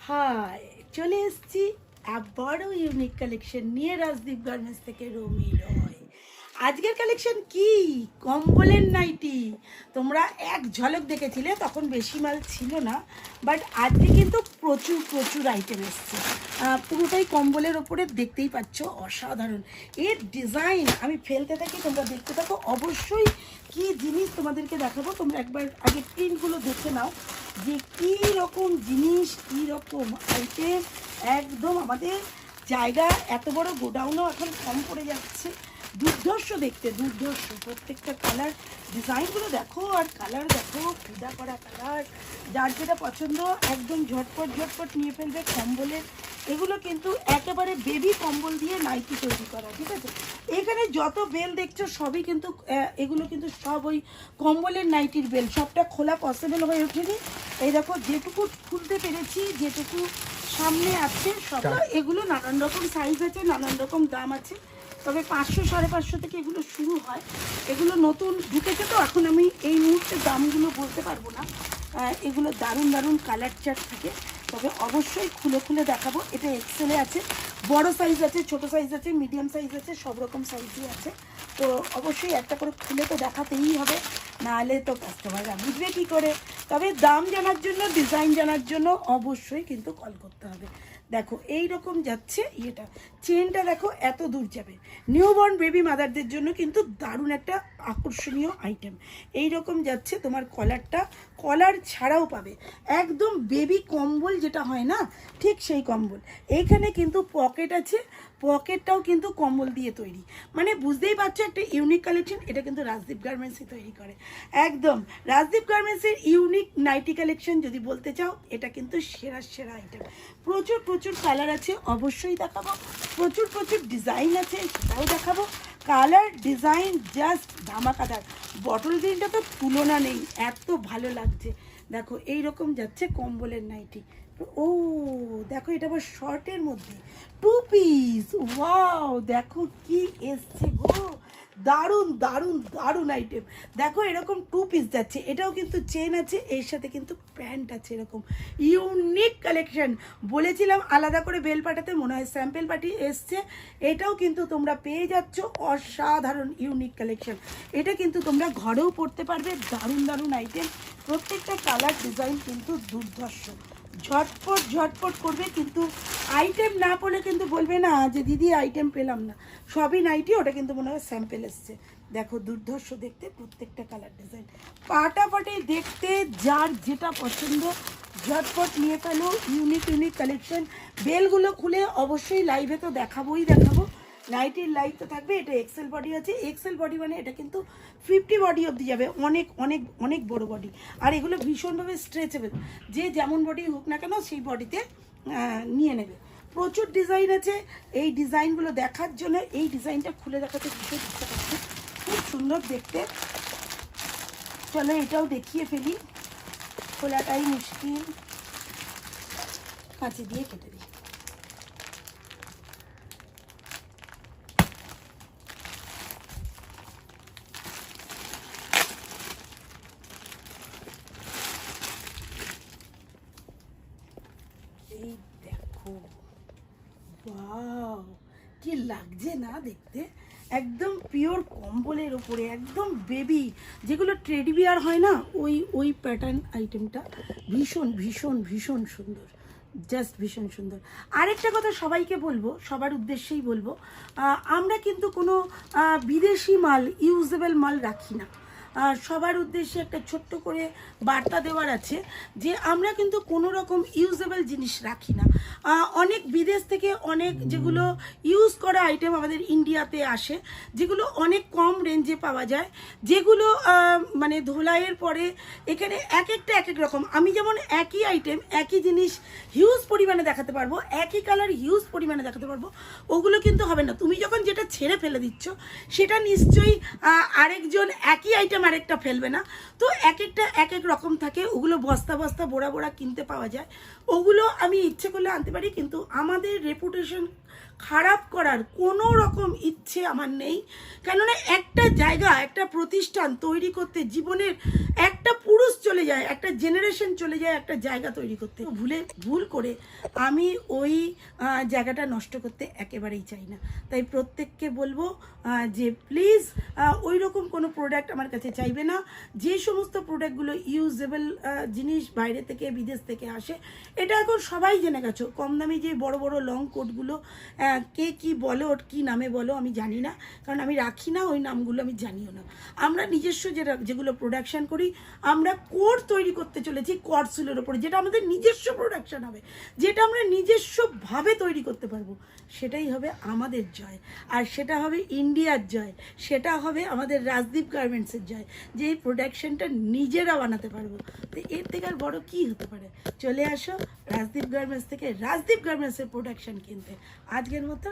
High, চলে এসেছি আবারও ইউনিক কালেকশন নিয়ে রাজদীপ গার্মেন্টস থেকে রমি রয়। আজকের কালেকশন কি? কম্বলের নাইটি। তোমরা এক ঝলক দেখেছিলে, তখন বেশি মাল ছিল না, বাট আজকে কিন্তু প্রচুর প্রচুর আইটেম এসছে। পুরোটাই কম্বলের ওপরে, দেখতেই পাচ্ছ, অসাধারণ এর ডিজাইন। আমি ফেলতে থাকি, তোমরা দেখতে থাকো। অবশ্যই কি জিনিস তোমাদেরকে দেখাবো, তোমরা একবার আগে প্রিন্টগুলো দেখে নাও যে কী রকম জিনিস, কী রকম আইটেম। একদম আমাদের জায়গা, এত বড় গোডাউনও এখন কম পড়ে যাচ্ছে। দুর্ধর্ষ দেখতে, দুর্ধর্ষ। প্রত্যেকটা কালার ডিজাইনগুলো দেখো, আর কালার দেখো, ফিদা করা কালার। যার যেটা পছন্দ একদম ঝটপট ঝটপট নিয়ে ফেলবে। কম্বলের এগুলো কিন্তু একেবারে বেবি কম্বল দিয়ে নাইটি তৈরি করা, ঠিক আছে? এখানে যত বেল দেখছো সবই কিন্তু এগুলো কিন্তু সব ওই কম্বলের নাইটির বেল। সবটা খোলা পসিবল হয়ে ওঠেনি। এই দেখো, যেটুকু খুলতে পেরেছি, যেটুকু সামনে আছে সব। এগুলো নানান রকম সাইজ আছে, নানান রকম দাম আছে, তবে 500 550 থেকে এগুলো শুরু হয়। এগুলো নতুন ঢুকেছে তো, এখন আমি এই মুহূর্তে দামগুলো বলতে পারবো না। এগুলো দারুণ দারুণ কালার চার্ট থাকে, তবে অবশ্যই খুলে খুলে দেখাবো। এটা এক্সেলে আছে, বড় সাইজ আছে, ছোট সাইজ আছে, মিডিয়াম সাইজ আছে, সব রকম সাইজই আছে। তো অবশ্যই একটা করে খুলে তো দেখাতেই হবে, নাহলে তো কাস্টমাররা বুঝবে কী করে। তবে দাম জানার জন্য, ডিজাইন জানার জন্য অবশ্যই কিন্তু কল করতে হবে। দেখো এই রকম যাচ্ছে ইয়েটা, চেনটা দেখো এত দূর যাবে। নিউবর্ন বেবি মাদারদের জন্য কিন্তু দারুণ একটা আকর্ষণীয় আইটেম। এই রকম যাচ্ছে তোমার কলারটা, কলার ছাড়াও পাবে একদম বেবি কম্বল যেটা হয় না, ঠিক সেই কম্বল। এইখানে কিন্তু পকেট আছে, পকেটটাও কিন্তু কম্বল দিয়ে তৈরি। মানে বুঝতেই পারছো একটা ইউনিক কালেকশন। এটা কিন্তু রাজদীপ গার্মেন্টসই তৈরি করে। একদম রাজদীপ গার্মেন্টসের ইউনিক নাইটি কালেকশন যদি বলতে চাও, এটা কিন্তু সেরা সেরা আইটেম। প্রচুর প্রচুর কালার আছে, অবশ্যই দেখাবো। প্রচুর প্রচুর ডিজাইন আছে, সেটাও দেখাবো। কালার ডিজাইন জাস্ট ধামাকাদার। বটল গ্রিনটা তো তুলনা নেই, এত ভালো লাগছে। দেখো এই রকম যাচ্ছে কম্বলের নাইটি। ও দেখো, এটা আবার শর্টের মধ্যে 2 পিস। ওয়াও, দেখো কি এসছে গো, দারুণ দারুণ দারুণ আইটেম। দেখো এরকম 2 পিস যাচ্ছে, এটাও কিন্তু চেন আছে, এর সাথে কিন্তু প্যান্ট আছে। এরকম ইউনিক কালেকশন। বলেছিলাম আলাদা করে বেল পাঠাতে, মনে হয় স্যাম্পেল পার্টি এসছে। এটাও কিন্তু তোমরা পেয়ে যাচ্ছ, অসাধারণ ইউনিক কালেকশন। এটা কিন্তু তোমরা ঘরেও পড়তে পারবে, দারুণ দারুণ আইটেম। প্রত্যেকটা কালার ডিজাইন কিন্তু দুর্ধর্ষ। ঝটপট ঝটপট করবে, কিন্তু আইটেম না পড়লে কিন্তু বলবে না যে দিদি আইটেম পেলাম না। সবই নাইটি, ওটা কিন্তু মনে হয় স্যাম্পেল এসছে। দেখো দুর্ধর্ষ দেখতে, প্রত্যেকটা কালার ডিজাইন পাটাপাটি দেখতে। যার যেটা পছন্দ ঝটপট নিয়ে ফেলো। Unique unique collection. বেলগুলো খুলে অবশ্যই লাইভে তো দেখাবোই দেখাবো। নাইটির লাইভ তো থাকবে। এটা এক্সেল বডি আছে, এক্সেল বডি মানে এটা কিন্তু 50 বডি অবধি যাবে, অনেক অনেক অনেক বড় বডি। আর এগুলো ভীষণভাবে স্ট্রেচেবল, যে যেমন বডি হোক না কেন সেই বডিতে নিয়ে নেবে। প্রচুর ডিজাইন আছে। এই ডিজাইনগুলো দেখার জন্য এই ডিজাইনটা খুলে দেখাতে ভীষণ ইচ্ছা করছে, খুব সুন্দর দেখতে। চলো এটাও দেখিয়ে ফেলি, খোলাটাই মুশকিল, কাঁচি দিয়ে কেটে দিই। এই দেখো, ওয়াও কি লাগছে না দেখতে। একদম পিওর কম্বলের ওপরে, একদম বেবি, যেগুলো টেডি বিয়ার হয় না, ওই ওই প্যাটার্ন আইটেমটা ভীষণ ভীষণ ভীষণ সুন্দর, জাস্ট ভীষণ সুন্দর। আরেকটা কথা সবাইকে বলবো, সবার উদ্দেশ্যেই বলবো, আমরা কিন্তু কোনো বিদেশি মাল, ইউজেবল মাল রাখি না। সবার উদ্দেশ্যে একটা ছোট্ট করে বার্তা দেওয়ার আছে যে আমরা কিন্তু কোনো রকম ইউজেবল জিনিস রাখি না। অনেক বিদেশ থেকে অনেক যেগুলো ইউজ করা আইটেম আমাদের ইন্ডিয়াতে আসে, যেগুলো অনেক কম রেঞ্জে পাওয়া যায়, যেগুলো মানে ধোলাইয়ের পরে এখানে এক একটা এক এক রকম। আমি যেমন একই আইটেম, একই জিনিস হিউজ পরিমাণে দেখাতে পারবো, একই কালার হিউজ পরিমাণে দেখাতে পারবো, ওগুলো কিন্তু হবে না। তুমি যখন যেটা ছেড়ে ফেলে দিচ্ছ, সেটা নিশ্চয়ই আরেকজন একই আইটেম আরেকটা ফেলবে না। তো এক একটা এক এক রকম থাকে, ওগুলো বস্তা বস্তা বোড়া বোড়া কিনতে পাওয়া যায়। ওগুলো আমি ইচ্ছে করলে আনতে পারি, কিন্তু আমাদের রেপুটেশন খারাপ করার কোনো রকম ইচ্ছে আমার নেই। কেননা একটা জায়গা, একটা প্রতিষ্ঠান তৈরি করতে জীবনের একটা পুরুষ চলে যায়, একটা জেনারেশন চলে যায় একটা জায়গা তৈরি করতে। ভুল করে আমি ওই জায়গাটা নষ্ট করতে একেবারেই চাই না। তাই প্রত্যেককে বলবো যে প্লিজ ওই রকম কোনো প্রোডাক্ট আমার কাছে চাইবে না। যে সমস্ত প্রোডাক্টগুলো ইউজেবল জিনিস বাইরে থেকে বিদেশ থেকে আসে, এটা এখন সবাই জেনে গেছো। কম দামি যে বড় বড় লং কোটগুলো কে কি বলো, ওর কী নামে বলো আমি জানি না, কারণ আমি রাখি না ওই নামগুলো, আমি জানিও না। আমরা নিজস্ব যেগুলো প্রোডাকশান করি, আমরা কোট তৈরি করতে চলেছি কটসুলের ওপরে, যেটা আমাদের নিজস্ব প্রোডাকশান হবে, যেটা আমরা নিজস্বভাবে তৈরি করতে পারবো। সেটাই হবে আমাদের জয়, আর সেটা হবে ইন্ডিয়ার জয়, সেটা হবে আমাদের রাজদীপ গার্মেন্টসের জয়, যে এই প্রোডাকশানটা নিজেরা বানাতে পারবো। তো এর থেকে আর বড় কী হতে পারে? চলে আসো রাজদীপ গার্মেন্টস থেকে রাজদীপ গার্মেন্টসের প্রোডাকশান কিনতে। আজকের মতো